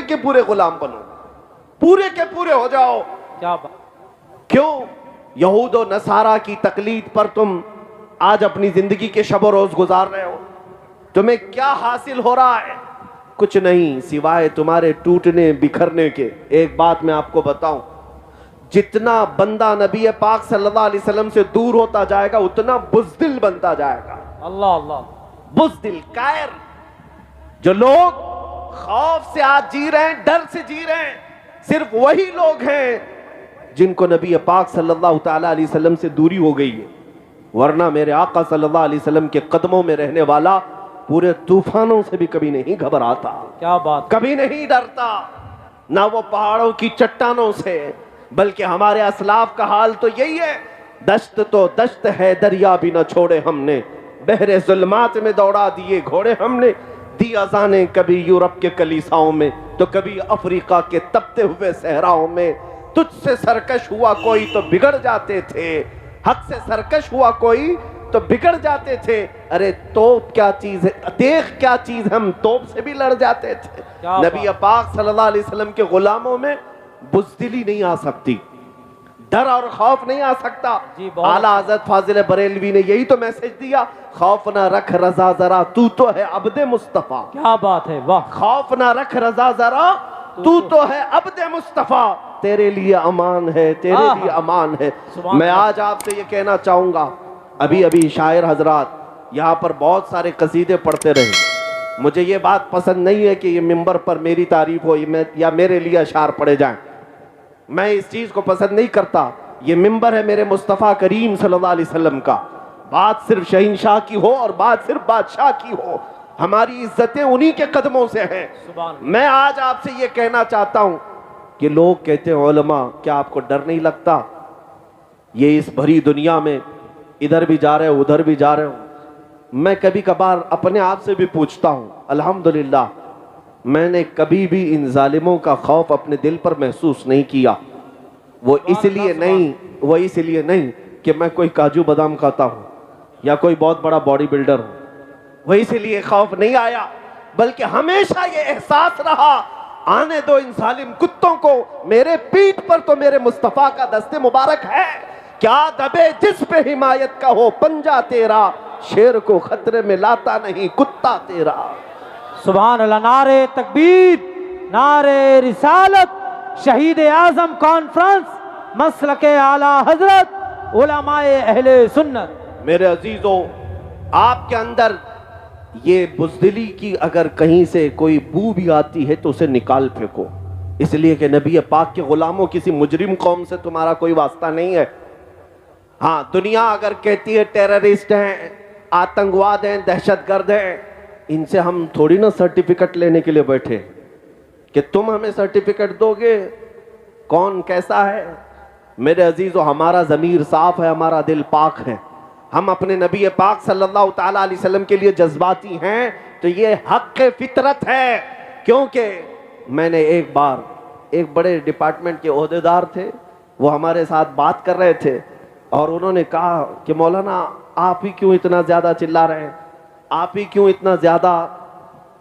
پورے کے پورے غلام بنو, پورے کے پورے ہو جاؤ. کیا بات. کیوں یہود و نصارہ کی تقلید پر تم آج اپنی زندگی کے شب و روز گزار رہے ہو؟ تمہیں کیا حاصل ہو رہا ہے؟ کچھ نہیں سوائے تمہارے ٹوٹنے بکھرنے کے. ایک بات میں آپ کو بتاؤں, جتنا بندہ نبی پاک صلی اللہ علیہ وسلم سے دور ہوتا جائے گا اتنا بزدل بنتا جائے گا. اللہ اللہ. بزدل, کائر. جو لوگ خوف سے آج جی رہے ہیں, ڈر سے جی رہے ہیں, صرف وہی لوگ ہیں جن کو نبی پاک صلی اللہ تعالیٰ علیہ وسلم سے دوری ہو گئی ہے. ورنہ میرے آقا صلی اللہ علیہ وسلم کے قدموں میں رہنے والا پورے طوفانوں سے بھی کبھی نہیں گھبراتا. کیا بات. کبھی نہیں ڈرتا, نہ وہ پہاڑوں کی چٹانوں سے, بلکہ ہمارے اسلاف کا حال تو یہی ہے. دشت تو دشت ہے دریا بھی نہ چھوڑے ہم نے, بحر ظلمات میں دوڑا دیے گھوڑے ہم نے. دی اذانیں کبھی یورپ کے کلیساؤں میں تو کبھی افریقہ کے تپتے ہوئے صحراؤں میں. تجھ سے سرکش ہوا کوئی تو بگڑ جاتے تھے, حق سے سرکش ہوا کوئی تو بگڑ جاتے تھے. ارے توپ کیا چیز ہے, دیکھ کیا چیز, ہم توپ سے بھی لڑ جاتے تھے. نبی پاک صلی اللہ علیہ وسلم کے غلاموں میں بزدلی نہیں آ سکتی, ڈر اور خوف نہیں آ سکتا. اعلیٰ حضرت فاضل بریلوی نے یہی تو میسج دیا, خوف نہ رکھ رضا ذرا تو ہے عبد مصطفیٰ. کیا بات ہے, واہ. خوف نہ رکھ رضا ذرا تو ہے عبد مصطفیٰ, تیرے لیے امان ہے, تیرے لیے امان ہے. میں آج آپ سے یہ کہنا چاہوں گا, ابھی شاعر حضرات یہاں پر بہت سارے قصیدے پڑھتے رہے. مجھے یہ بات پسند نہیں ہے کہ یہ منبر پر میری تعریف ہو یا میرے لیے اشعار پڑھے جائیں. میں اس چیز کو پسند نہیں کرتا. یہ منبر ہے میرے مصطفیٰ کریم صلی اللہ علیہ وسلم کا. بات صرف شہنشاہ کی ہو اور بات صرف بادشاہ کی ہو, ہماری عزتیں انہی کے قدموں سے ہیں. میں آج آپ سے یہ کہنا چاہتا ہوں کہ لوگ کہتے ہیں علماء کیا آپ کو ڈر نہیں لگتا, یہ اس بھری دنیا میں ادھر بھی جا رہے ہو ادھر بھی جا رہے ہو. میں کبھی کبھار اپنے آپ سے بھی پوچھتا ہوں, الحمدللہ میں نے کبھی بھی ان ظالموں کا خوف اپنے دل پر محسوس نہیں کیا. وہ اس لیے نہیں کہ میں کوئی کاجو بادام کھاتا ہوں یا کوئی بہت بڑا باڈی بلڈر ہوں, وہ اس لیے خوف نہیں آیا, بلکہ ہمیشہ یہ احساس رہا, آنے دو ان ظالم کتوں کو, میرے پیٹھ پر تو میرے مصطفیٰ کا دست مبارک ہے. کیا دبے جس پہ حمایت کا ہو پنجہ تیرا, شیر کو خطرے میں لاتا نہیں کتا تیرا. سبحان اللہ. نعرے تکبیر, نعرے رسالت, شہید اعظم کانفرنس, مسلک اعلیٰ حضرت علماء اہل سنت. میرے عزیزو, آپ کے اندر یہ بزدلی کی اگر کہیں سے کوئی بو بھی آتی ہے تو اسے نکال پھینکو, اس لیے کہ نبی پاک کے غلاموں کسی مجرم قوم سے تمہارا کوئی واسطہ نہیں ہے. ہاں دنیا اگر کہتی ہے ٹیررسٹ ہیں, آتنکواد ہیں, دہشت گرد ہیں, ان سے ہم تھوڑی نا سرٹیفکیٹ لینے کے لیے بیٹھے کہ تم ہمیں سرٹیفکیٹ دو گے, کون کیسا ہے. میرے عزیزو, ہمارا ضمیر صاف ہے, ہمارا دل پاک ہے, ہم اپنے نبی پاک صلی اللہ تعالیٰ علیہ وسلم کے لیے جذباتی ہیں تو یہ حق فطرت ہے. کیونکہ میں نے ایک بار ایک بڑے ڈپارٹمنٹ کے عہدیدار تھے, وہ ہمارے ساتھ بات کر رہے تھے اور انہوں نے کہا کہ مولانا آپ ہی کیوں اتنا زیادہ چلا رہے ہیں, آپ ہی کیوں اتنا زیادہ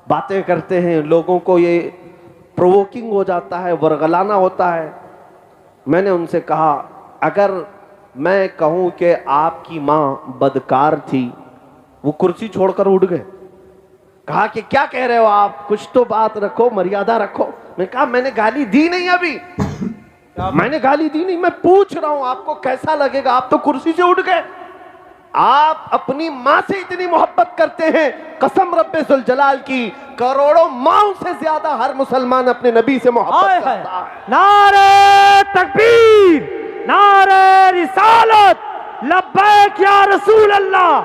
باتیں کرتے ہیں, لوگوں کو یہ پرووکنگ ہو جاتا ہے, ورغلانا ہوتا ہے. میں نے ان سے کہا اگر میں کہوں کہ آپ کی ماں بدکار تھی, وہ کرسی چھوڑ کر اٹھ گئے. کہا کہ کیا کہہ رہے ہو آپ, کچھ تو بات رکھو, مریادہ رکھو. میں کہا میں نے گالی دی نہیں, ابھی میں نے گالی دی نہیں, میں پوچھ رہا ہوں آپ کو کیسا لگے گا, آپ تو کرسی سے اٹھ گئے. آپ اپنی ماں سے اتنی محبت کرتے ہیں, قسم رب ذوالجلال کی کروڑوں ماؤں سے زیادہ ہر مسلمان اپنے نبی سے محبت کرتا ہے. نعرے تکبیر, نعرے رسالت, لبیک یا رسول اللہ,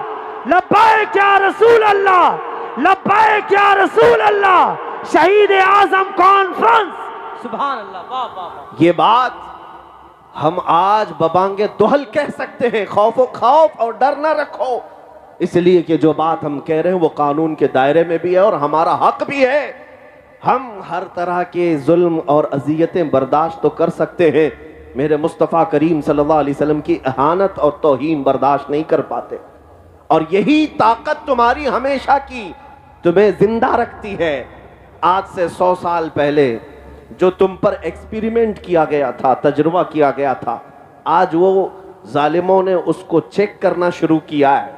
لبیک یا رسول اللہ, لبیک یا رسول اللہ. شہید اعظم کانفرنس. سبحان اللہ. واہ واہ واہ. یہ بات ہم آج ببانگے دہل کہہ سکتے ہیں, خوف اور ڈر نہ رکھو, اس لیے کہ جو بات ہم کہہ رہے ہیں وہ قانون کے دائرے میں بھی ہے اور ہمارا حق بھی ہے. ہم ہر طرح کے ظلم اور اذیتیں برداشت تو کر سکتے ہیں, میرے مصطفیٰ کریم صلی اللہ علیہ وسلم کی اہانت اور توہین برداشت نہیں کر پاتے. اور یہی طاقت تمہاری ہمیشہ کی تمہیں زندہ رکھتی ہے. آج سے 100 سال پہلے جو تم پر ایکسپیریمنٹ کیا گیا تھا، تجربہ کیا گیا تھا، آج وہ ظالموں نے اس کو چیک کرنا شروع کیا ہے۔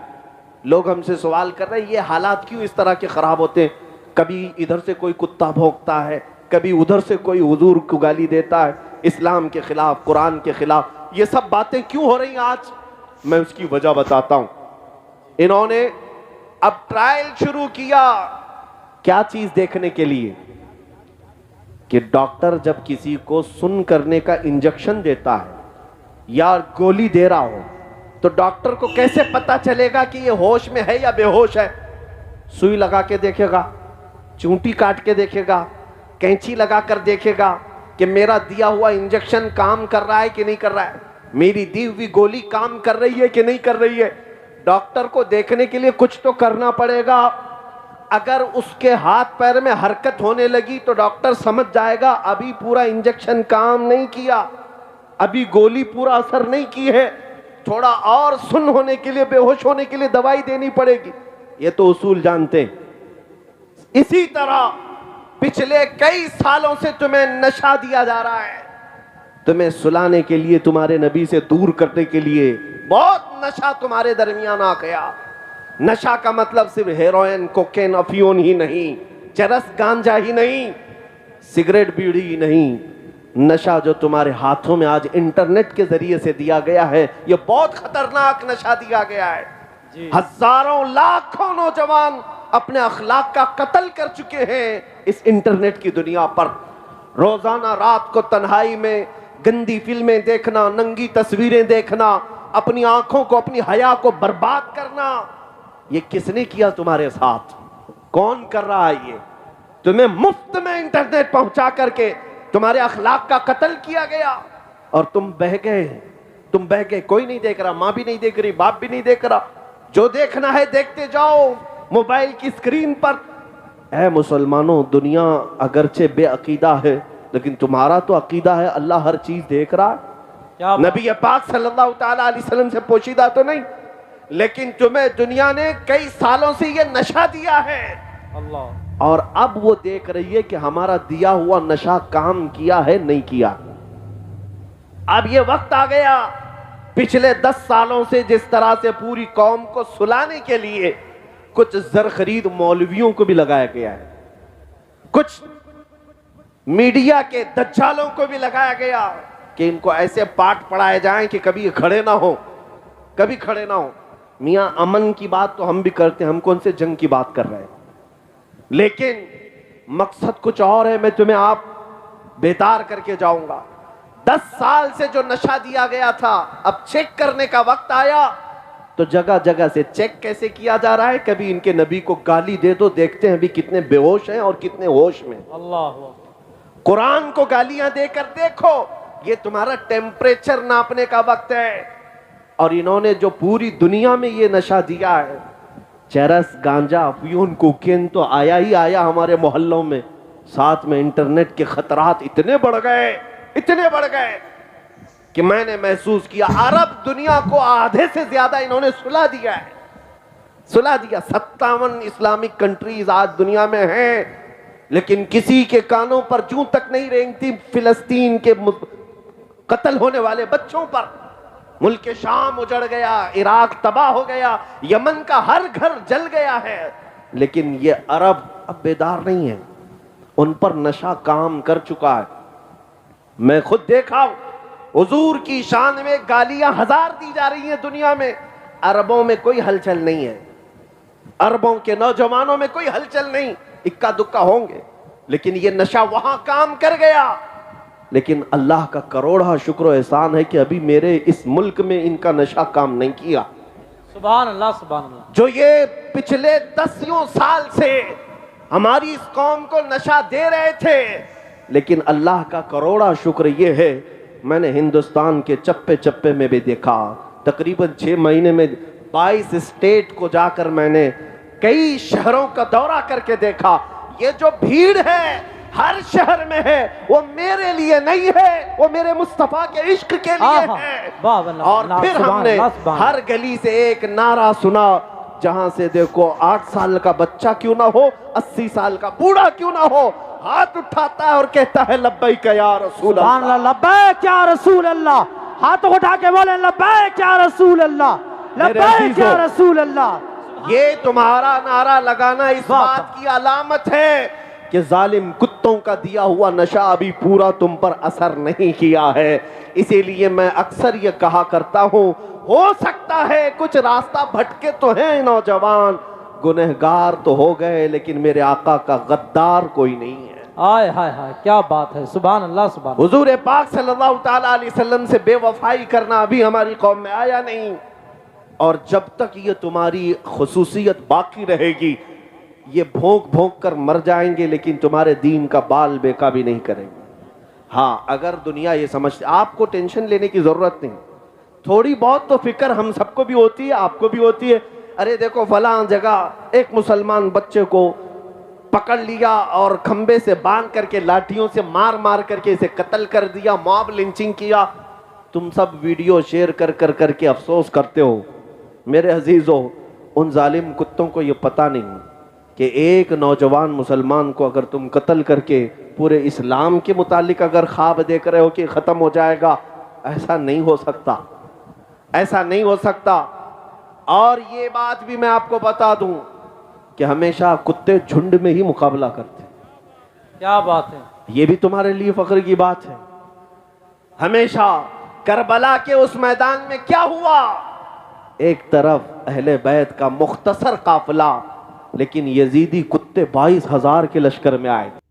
لوگ ہم سے سوال کر رہے ہیں یہ حالات کیوں اس طرح کے خراب ہوتے ہیں؟ کبھی ادھر سے کوئی کتا بھونکتا ہے، کبھی ادھر سے کوئی حضور کو گالی دیتا ہے، اسلام کے خلاف، قرآن کے خلاف۔ یہ سب باتیں کیوں ہو رہی ہیں آج؟ میں اس کی وجہ بتاتا ہوں۔ انہوں نے اب ٹرائل شروع کیا، کیا چیز دیکھنے کے لیے کہ ڈاکٹر جب کسی کو سن کرنے کا انجیکشن دیتا ہے یا گولی دے رہا ہو تو ڈاکٹر کو کیسے پتا چلے گا کہ یہ ہوش میں ہے یا بے ہوش ہے؟ سوئی لگا کے دیکھے گا، چونٹی کاٹ کے دیکھے گا، کینچی لگا کر دیکھے گا کہ میرا دیا ہوا انجیکشن کام کر رہا ہے کہ نہیں کر رہا ہے، میری دی ہوئی گولی کام کر رہی ہے کہ نہیں کر رہی ہے۔ ڈاکٹر کو دیکھنے کے لیے کچھ تو کرنا پڑے گا۔ اگر اس کے ہاتھ پیر میں حرکت ہونے لگی تو ڈاکٹر سمجھ جائے گا ابھی پورا انجیکشن کام نہیں کیا، ابھی گولی پورا اثر نہیں کی ہے، تھوڑا اور سن ہونے کے لیے، بے ہوش ہونے کے لیے دوائی دینی پڑے گی۔ یہ تو اصول جانتے ہیں۔ اسی طرح پچھلے کئی سالوں سے تمہیں نشہ دیا جا رہا ہے، تمہیں سلانے کے لیے، تمہارے نبی سے دور کرنے کے لیے بہت نشہ تمہارے درمیان آ گیا۔ نشہ کا مطلب صرف ہیروئن، کوکین، افیون ہی نہیں، چرس، گانجا ہی نہیں، سگریٹ، بیڑی ہی نہیں۔ نشہ جو تمہارے ہاتھوں میں آج انٹرنیٹ کے ذریعے سے دیا گیا ہے، یہ بہت خطرناک نشہ دیا گیا ہے۔ ہزاروں لاکھوں نوجوان اپنے اخلاق کا قتل کر چکے ہیں اس انٹرنیٹ کی دنیا پر۔ روزانہ رات کو تنہائی میں گندی فلمیں دیکھنا، ننگی تصویریں دیکھنا، اپنی آنکھوں کو، اپنی حیا کو برباد کرنا، یہ کس نے کیا تمہارے ساتھ؟ کون کر رہا ہے؟ یہ تمہیں مفت میں انٹرنیٹ پہنچا کر کے تمہارے اخلاق کا قتل کیا گیا اور تم بہہ گئے۔ کوئی نہیں دیکھ رہا، ماں بھی نہیں دیکھ رہی، باپ بھی نہیں دیکھ رہا، جو دیکھنا ہے دیکھتے جاؤ موبائل کی اسکرین پر۔ اے مسلمانوں، دنیا اگرچہ بے عقیدہ ہے لیکن تمہارا تو عقیدہ ہے اللہ ہر چیز دیکھ رہا ہے۔ نبی پاک صلی اللہ تعالیٰ علیہ وسلم سے پوشیدہ تو نہیں، لیکن تمہیں دنیا نے کئی سالوں سے یہ نشہ دیا ہے اور اب وہ دیکھ رہی ہے کہ ہمارا دیا ہوا نشہ کام کیا ہے نہیں کیا۔ اب یہ وقت آ گیا، پچھلے 10 سالوں سے جس طرح سے پوری قوم کو سلانے کے لیے کچھ زرخرید مولویوں کو بھی لگایا گیا ہے، کچھ میڈیا کے دجالوں کو بھی لگایا گیا کہ ان کو ایسے پاٹ پڑھائے جائیں کہ کبھی کھڑے نہ ہو، کبھی کھڑے نہ ہو۔ میاں امن کی بات تو ہم بھی کرتے ہیں، ہم کون سے جنگ کی بات کر رہے ہیں، لیکن مقصد کچھ اور ہے۔ میں تمہیں آپ بیدار کر کے جاؤں گا۔ 10 سال سے جو نشہ دیا گیا تھا، اب چیک کرنے کا وقت آیا تو جگہ جگہ سے چیک کیسے کیا جا رہا ہے؟ کبھی ان کے نبی کو گالی دے دو، دیکھتے ہیں ابھی کتنے بے ہوش ہیں اور کتنے ہوش میں۔ قرآن کو گالیاں دے کر دیکھو، یہ تمہارا ٹیمپریچر ناپنے کا وقت ہے۔ اور انہوں نے جو پوری دنیا میں یہ نشہ دیا ہے، چرس، گانجا، افیون، کوکین تو آیا ہی آیا ہمارے محلوں میں، ساتھ میں انٹرنیٹ کے خطرات اتنے بڑھ گئے کہ میں نے محسوس کیا عرب دنیا کو آدھے سے زیادہ انہوں نے سلا دیا ہے، سلا دیا۔ 57 اسلامک کنٹریز آج دنیا میں ہیں، لیکن کسی کے کانوں پر جوں تک نہیں رینگتی فلسطین کے قتل ہونے والے بچوں پر۔ ملک شام اجڑ گیا، عراق تباہ ہو گیا، یمن کا ہر گھر جل گیا ہے، لیکن یہ عرب اب بیدار نہیں ہے، ان پر نشہ کام کر چکا ہے۔ میں خود دیکھا، حضور کی شان میں گالیاں 1000 دی جا رہی ہیں دنیا میں، عربوں میں کوئی ہلچل نہیں ہے، عربوں کے نوجوانوں میں کوئی ہلچل نہیں، اکا دکا ہوں گے، لیکن یہ نشہ وہاں کام کر گیا۔ لیکن اللہ کا کروڑا شکر و احسان ہے کہ ابھی میرے اس ملک میں ان کا نشہ کام نہیں کیا۔ سبحان اللہ، سبحان اللہ۔ جو یہ پچھلے 10 سال سے ہماری اس قوم کو نشہ دے رہے تھے، لیکن اللہ کا کروڑا شکر یہ ہے، میں نے ہندوستان کے چپے چپے میں بھی دیکھا، تقریباً 6 مہینے میں 22 اسٹیٹ کو جا کر میں نے کئی شہروں کا دورہ کر کے دیکھا، یہ جو بھیڑ ہے ہر شہر میں ہے، وہ میرے لیے نہیں ہے، وہ میرے مصطفیٰ کے عشق کے لیے ہے۔ اور پھر ہم نے ہر گلی سے ایک نعرہ سنا، جہاں سے دیکھو 8 سال کا بچہ کیوں نہ ہو، 80 سال کا بوڑھا کیوں نہ ہو، ہاتھ اٹھاتا ہے اور کہتا ہے لبیک یا رسول سبحان اللہ۔ اللہ، لبیک یا رسول اللہ، ہاتھوں اٹھا کے بولیں لبیک یا رسول اللہ، میرے لبیک یا عزیزو، رسول اللہ۔ یہ تمہارا نعرہ لگانا اس بات کی علامت ہے کہ ظالم کتوں کا دیا ہوا نشہ ابھی پورا تم پر اثر نہیں کیا ہے۔ اسی لیے میں اکثر یہ کہا کرتا ہوں، ہو سکتا ہے کچھ راستہ بھٹکے تو ہیں نوجوان، گنہگار تو ہو گئے، لیکن میرے آقا کا غدار کوئی نہیں ہے۔ آئے ہائے ہائے، کیا بات ہے، سبحان اللہ سبحان اللہ۔ حضور پاک صلی اللہ تعالیٰ علیہ وسلم سے بے وفائی کرنا ابھی ہماری قوم میں آیا نہیں، اور جب تک یہ تمہاری خصوصیت باقی رہے گی، یہ بھونک بھونک کر مر جائیں گے لیکن تمہارے دین کا بال بیکا بھی نہیں کریں گے۔ ہاں، اگر دنیا یہ سمجھتے، آپ کو ٹینشن لینے کی ضرورت نہیں، تھوڑی بہت تو فکر ہم سب کو بھی ہوتی ہے، آپ کو بھی ہوتی ہے۔ ارے دیکھو فلاں جگہ ایک مسلمان بچے کو پکڑ لیا اور کھمبے سے باندھ کر کے لاٹھیوں سے مار مار کر کے اسے قتل کر دیا، موب لنچنگ کیا، تم سب ویڈیو شیئر کر کے افسوس کرتے ہو۔ میرے عزیزو، ان ظالم کتوں کو یہ پتہ نہیں کہ ایک نوجوان مسلمان کو اگر تم قتل کر کے پورے اسلام کے متعلق اگر خواب دیکھ رہے ہو کہ ختم ہو جائے گا، ایسا نہیں ہو سکتا، ایسا نہیں ہو سکتا۔ اور یہ بات بھی میں آپ کو بتا دوں کہ ہمیشہ کتے جھنڈ میں ہی مقابلہ کرتے ہیں۔ کیا بات ہے، یہ بھی تمہارے لیے فخر کی بات ہے۔ ہمیشہ کربلا کے اس میدان میں کیا ہوا؟ ایک طرف اہل بیت کا مختصر قافلہ، لیکن یزیدی کتے 22,000 کے لشکر میں آئے۔